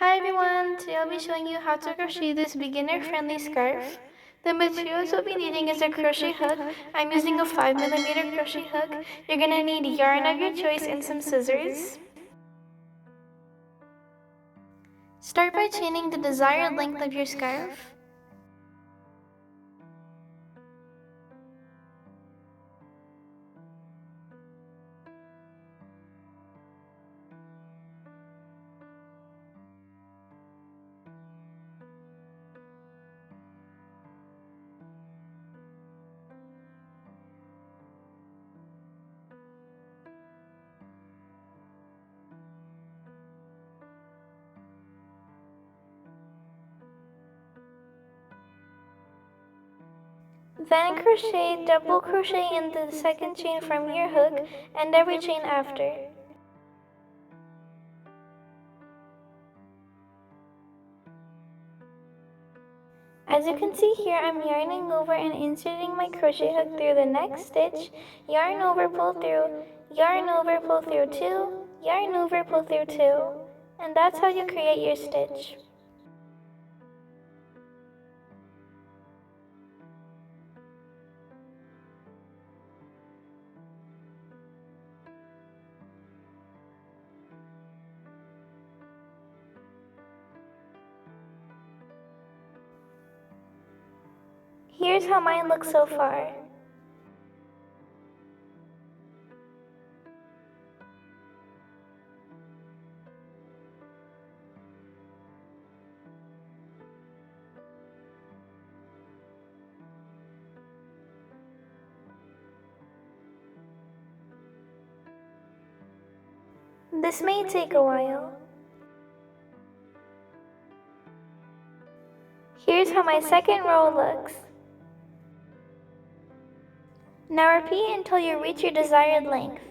Hi everyone! Today I'll be showing you how to crochet this beginner-friendly scarf. The materials we'll be needing is a crochet hook. I'm using a 5mm crochet hook. You're gonna need yarn of your choice and some scissors. Start by chaining the desired length of your scarf. Then crochet double crochet into the second chain from your hook and every chain after. As you can see here, I'm yarning over and inserting my crochet hook through the next stitch, yarn over, pull through, yarn over, pull through 2, yarn over, pull through 2, and that's how you create your stitch. Here's how mine looks so far. This may take a while. Here's how my second row looks. Now repeat until you reach your desired length.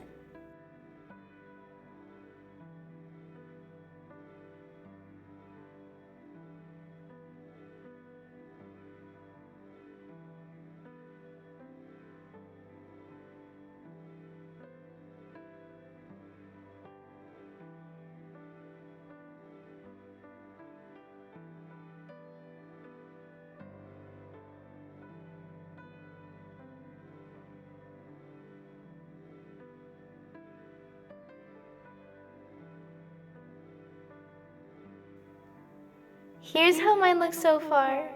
Here's how mine looks so far.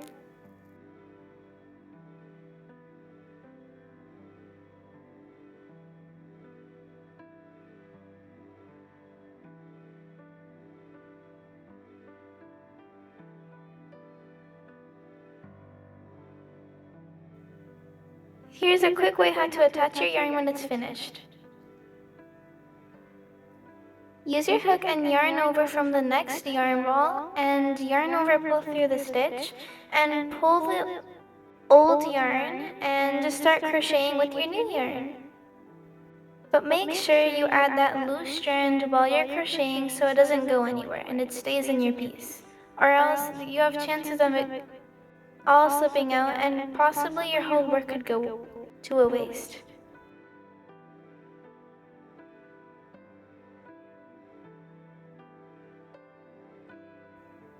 Here's a quick way how to attach your yarn when it's finished. Use your hook and yarn over from the next yarn ball and yarn over, pull through the stitch and pull the old yarn and just start crocheting with your new yarn. But make sure you add that loose strand while you're crocheting so it doesn't go anywhere and it stays in your piece. Or else you have chances of it all slipping out and possibly your whole work could go to a waste.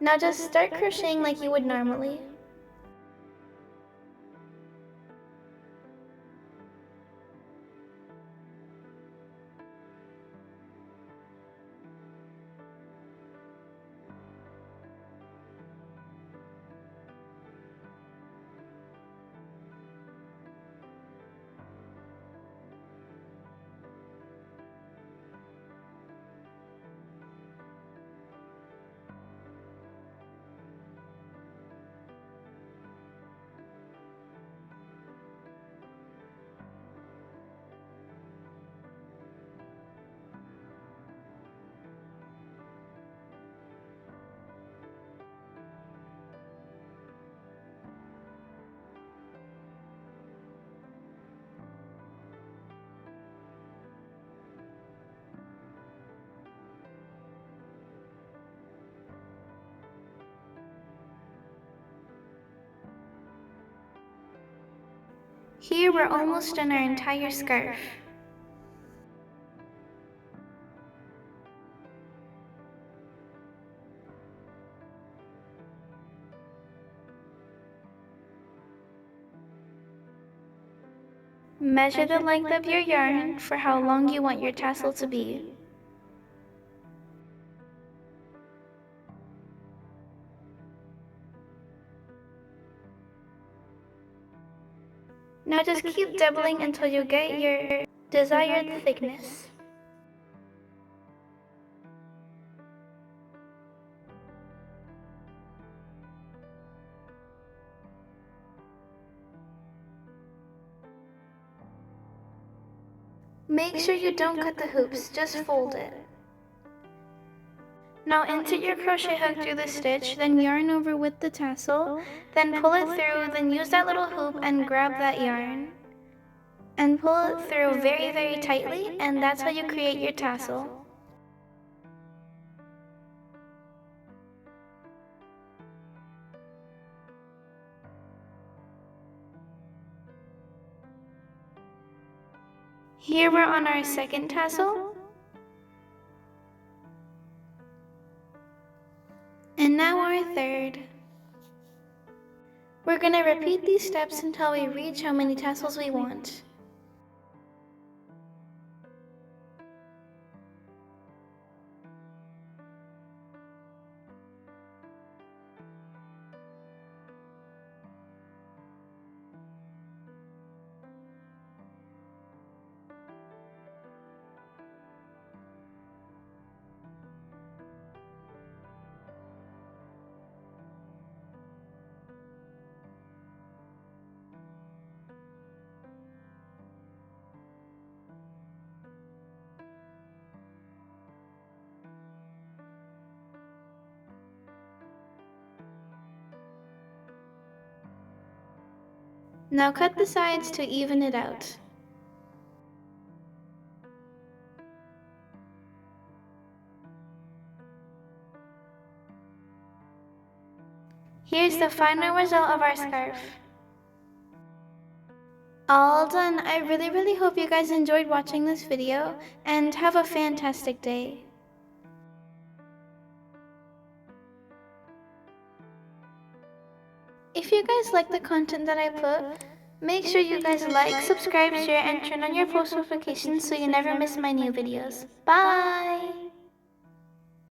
Now just start crocheting like you would normally. Here we're almost done our entire scarf. Measure the length of your yarn for how long you want your tassel to be. Now just keep doubling until you get your desired thickness. Make sure you don't cut the hoops, just fold it. Now insert your crochet hook through the stitch, then yarn over with the tassel, then pull it through, then use that little hoop and grab that yarn. And pull it through very, very tightly, and that's how you create your tassel. Here we're on our second tassel. And now our third. We're gonna repeat these steps until we reach how many tassels we want. Now cut the sides to even it out. Here's the final result of our scarf. All done. I really hope you guys enjoyed watching this video, and have a fantastic day. If you guys like the content that I put, make sure you guys like, subscribe, share, and turn on your post notifications so you never miss my new videos. Bye!